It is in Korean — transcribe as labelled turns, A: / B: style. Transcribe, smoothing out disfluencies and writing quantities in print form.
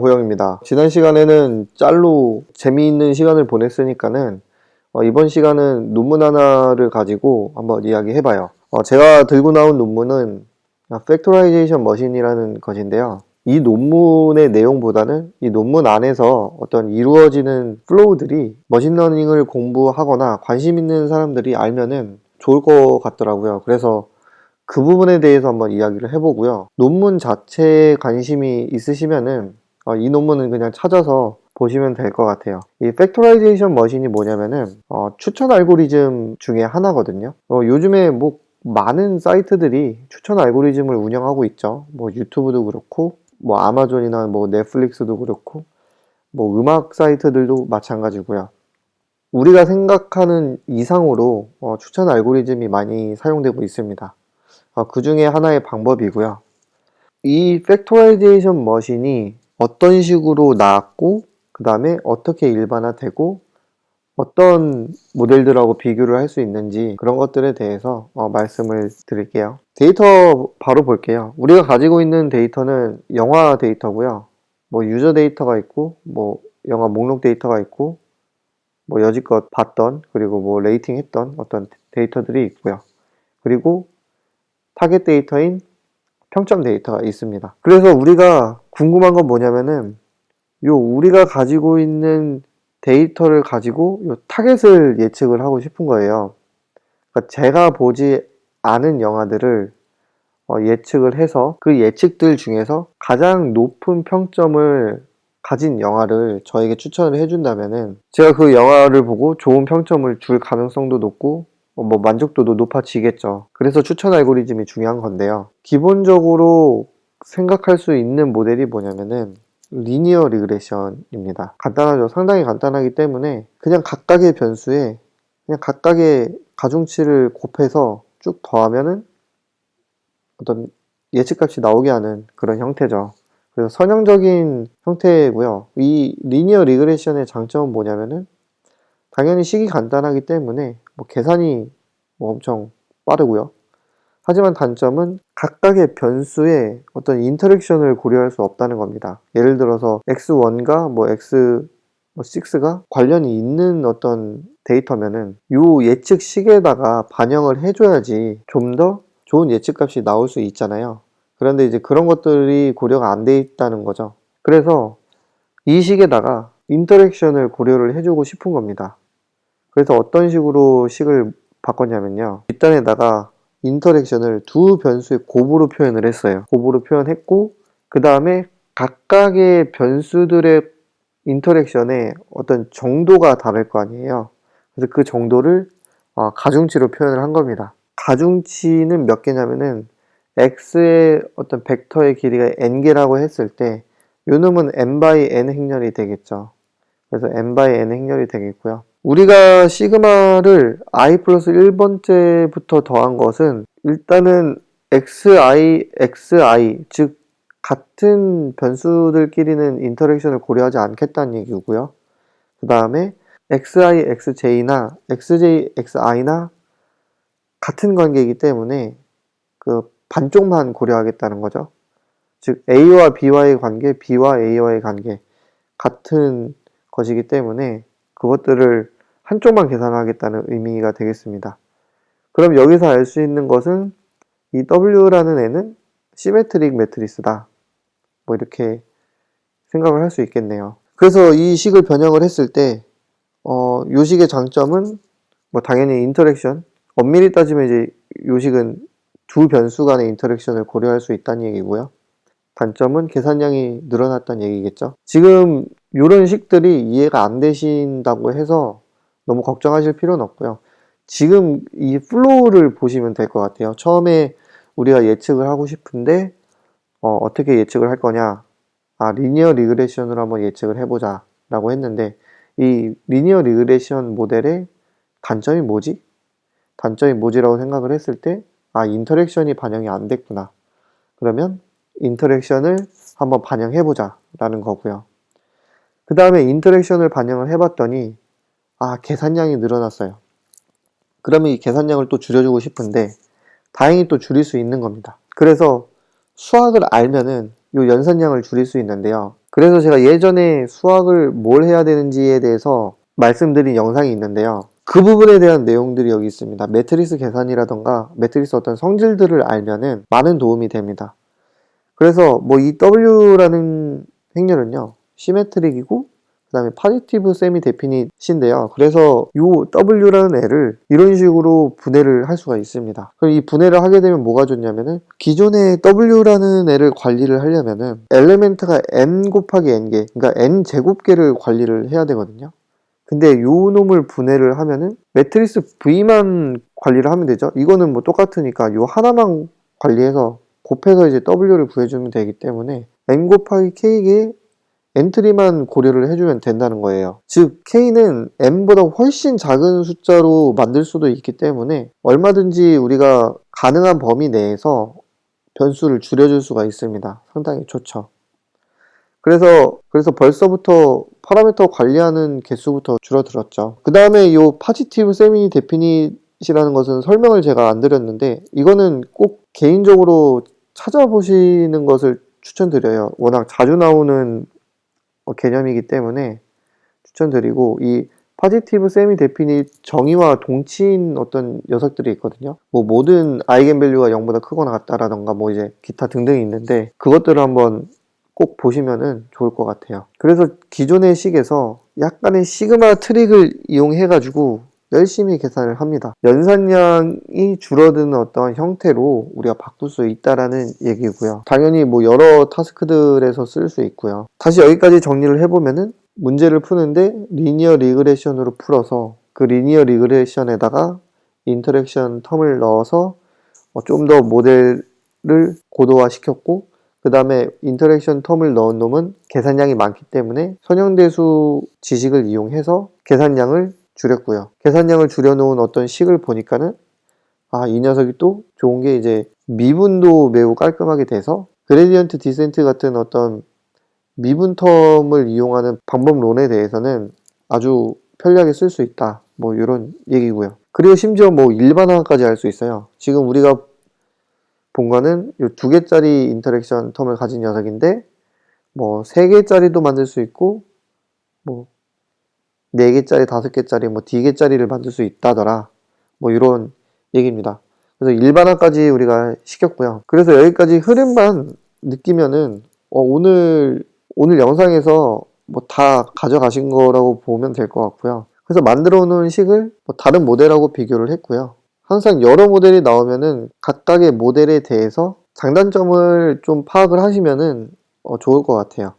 A: 호영입니다. 지난 시간에는 짤로 재미있는 시간을 보냈으니까는 이번 시간은 논문 하나를 가지고 한번 이야기해봐요. 제가 들고 나온 논문은 팩토라이제이션 머신이라는 것인데요. 이 논문의 내용보다는 이 논문 안에서 어떤 이루어지는 플로우들이 머신러닝을 공부하거나 관심 있는 사람들이 알면은 좋을 것 같더라고요. 그래서 그 부분에 대해서 한번 이야기를 해보고요. 논문 자체에 관심이 있으시면은 이 논문은 그냥 찾아서 보시면 될 것 같아요. 이 팩토라이제이션 머신이 뭐냐면은 추천 알고리즘 중에 하나거든요. 요즘에 뭐 많은 사이트들이 추천 알고리즘을 운영하고 있죠. 뭐 유튜브도 그렇고 뭐 아마존이나 뭐 넷플릭스도 그렇고 뭐 음악 사이트들도 마찬가지고요. 우리가 생각하는 이상으로 추천 알고리즘이 많이 사용되고 있습니다. 그 중에 하나의 방법이고요. 이 팩토라이제이션 머신이 어떤 식으로 나왔고 그 다음에 어떻게 일반화되고 어떤 모델들하고 비교를 할 수 있는지 그런 것들에 대해서 말씀을 드릴게요. 데이터 바로 볼게요. 우리가 가지고 있는 데이터는 영화 데이터고요. 뭐 유저 데이터가 있고 뭐 영화 목록 데이터가 있고 뭐 여지껏 봤던 그리고 뭐 레이팅 했던 어떤 데이터들이 있고요. 그리고 타겟 데이터인 평점 데이터가 있습니다. 그래서 우리가 궁금한 건 뭐냐면은 우리가 가지고 있는 데이터를 가지고 타겟을 예측을 하고 싶은 거예요. 그러니까 제가 보지 않은 영화들을 예측을 해서 그 예측들 중에서 가장 높은 평점을 가진 영화를 저에게 추천을 해준다면은 제가 그 영화를 보고 좋은 평점을 줄 가능성도 높고 뭐 만족도도 높아지겠죠. 그래서 추천 알고리즘이 중요한 건데요. 기본적으로 생각할 수 있는 모델이 뭐냐면은 리니어 리그레션입니다. 간단하죠. 상당히 간단하기 때문에 그냥 각각의 변수에 그냥 각각의 가중치를 곱해서 쭉 더하면은 어떤 예측값이 나오게 하는 그런 형태죠. 그래서 선형적인 형태고요. 이 리니어 리그레션의 장점은 뭐냐면은 당연히 식이 간단하기 때문에 뭐 계산이 뭐 엄청 빠르고요. 하지만 단점은 각각의 변수의 어떤 인터랙션을 고려할 수 없다는 겁니다. 예를 들어서 x1과 뭐 x6가 관련이 있는 어떤 데이터면은 이 예측식에다가 반영을 해줘야지 좀 더 좋은 예측값이 나올 수 있잖아요. 그런데 이제 그런 것들이 고려가 안 돼 있다는 거죠. 그래서 이 식에다가 인터랙션을 고려를 해주고 싶은 겁니다. 그래서 어떤 식으로 식을 바꿨냐면요. 뒷단에다가 인터랙션을 두 변수의 곱으로 표현을 했어요. 곱으로 표현했고 그 다음에 각각의 변수들의 인터랙션의 어떤 정도가 다를 거 아니에요. 그래서 그 정도를 가중치로 표현을 한 겁니다. 가중치는 몇 개냐면은 x의 어떤 벡터의 길이가 n개라고 했을 때 요놈은 n by n 행렬이 되겠죠. 그래서 n by n 행렬이 되겠고요. 우리가 시그마를 i 플러스 1번째부터 더한 것은 일단은 xi, 즉 같은 변수들끼리는 인터랙션을 고려하지 않겠다는 얘기고요. 그 다음에 xi, xj나 xj, xi나 같은 관계이기 때문에 그 반쪽만 고려하겠다는 거죠. 즉 a와 b와의 관계, b와 a와의 관계 같은 것이기 때문에 그것들을 한쪽만 계산하겠다는 의미가 되겠습니다. 그럼 여기서 알 수 있는 것은 이 W라는 애는 시메트릭 매트리스다. 뭐 이렇게 생각을 할 수 있겠네요. 그래서 이 식을 변형을 했을 때 요 식의 장점은 뭐 당연히 인터랙션, 엄밀히 따지면 이제 요 식은 두 변수 간의 인터랙션을 고려할 수 있다는 얘기고요. 단점은 계산량이 늘어났다는 얘기겠죠. 지금 이런 식들이 이해가 안 되신다고 해서 너무 걱정하실 필요는 없고요. 지금 이 플로우를 보시면 될 것 같아요. 처음에 우리가 예측을 하고 싶은데 어떻게 예측을 할 거냐, 리니어 리그레션으로 한번 예측을 해보자 라고 했는데 이 리니어 리그레션 모델의 단점이 뭐지? 단점이 뭐지라고 생각을 했을 때 인터랙션이 반영이 안 됐구나. 그러면 인터랙션을 한번 반영해보자 라는 거고요. 그 다음에 인터랙션을 반영을 해봤더니 계산량이 늘어났어요. 그러면 이 계산량을 또 줄여주고 싶은데 다행히 또 줄일 수 있는 겁니다. 그래서 수학을 알면은 이 연산량을 줄일 수 있는데요. 그래서 제가 예전에 수학을 뭘 해야 되는지에 대해서 말씀드린 영상이 있는데요. 그 부분에 대한 내용들이 여기 있습니다. 매트리스 계산이라던가 매트리스 어떤 성질들을 알면은 많은 도움이 됩니다. 그래서 뭐 이 W라는 행렬은요, 시메트릭이고 그 다음에 파지티브 세미 데피닛인데요. 그래서 이 W라는 애를 이런 식으로 분해를 할 수가 있습니다. 그럼 이 분해를 하게 되면 뭐가 좋냐면은 기존의 W라는 애를 관리를 하려면은 엘레멘트가 n 곱하기 n개, 그러니까 n 제곱개를 관리를 해야 되거든요. 근데 요 놈을 분해를 하면은 매트리스 V만 관리를 하면 되죠. 이거는 뭐 똑같으니까 요 하나만 관리해서 곱해서 이제 W를 구해주면 되기 때문에 n 곱하기 k의 엔트리만 고려를 해주면 된다는 거예요. 즉 K는 n보다 훨씬 작은 숫자로 만들 수도 있기 때문에 얼마든지 우리가 가능한 범위 내에서 변수를 줄여줄 수가 있습니다. 상당히 좋죠. 그래서 벌써부터 파라미터 관리하는 개수부터 줄어들었죠. 그 다음에 이 파지티브 세미 데피닛이라는 것은 설명을 제가 안 드렸는데 이거는 꼭 개인적으로 찾아보시는 것을 추천드려요. 워낙 자주 나오는 개념이기 때문에 추천드리고, 이 파지티브 세미 데피닛 정의와 동치인 어떤 녀석들이 있거든요. 뭐 모든 아이겐밸류가 0보다 크거나 같다라던가 뭐 이제 기타 등등이 있는데 그것들을 한번 꼭 보시면은 좋을 것 같아요. 그래서 기존의 식에서 약간의 시그마 트릭을 이용해 가지고 열심히 계산을 합니다. 연산량이 줄어드는 어떤 형태로 우리가 바꿀 수 있다라는 얘기고요. 당연히 뭐 여러 타스크들에서 쓸 수 있고요. 다시 여기까지 정리를 해보면은 문제를 푸는데 리니어 리그레션으로 풀어서 그 리니어 리그레션에다가 인터랙션 텀을 넣어서 좀 더 모델을 고도화시켰고, 그 다음에 인터랙션 텀을 넣은 놈은 계산량이 많기 때문에 선형대수 지식을 이용해서 계산량을 줄였고요. 계산량을 줄여놓은 어떤 식을 보니까는 이 녀석이 또 좋은 게 이제 미분도 매우 깔끔하게 돼서 그레디언트 디센트 같은 어떤 미분 텀을 이용하는 방법론에 대해서는 아주 편리하게 쓸 수 있다. 뭐 이런 얘기고요. 그리고 심지어 뭐 일반화까지 할 수 있어요. 지금 우리가 본 거는 이 2개짜리 인터랙션 텀을 가진 녀석인데 뭐 3개짜리도 만들 수 있고 뭐 4개짜리, 5개짜리, 뭐 D개짜리를 만들 수 있다더라. 뭐 이런 얘기입니다. 그래서 일반화까지 우리가 시켰고요. 그래서 여기까지 흐름만 느끼면은 오늘 영상에서 뭐 다 가져가신 거라고 보면 될 것 같고요. 그래서 만들어 놓은 식을 뭐 다른 모델하고 비교를 했고요. 항상 여러 모델이 나오면은 각각의 모델에 대해서 장단점을 좀 파악을 하시면은 좋을 것 같아요.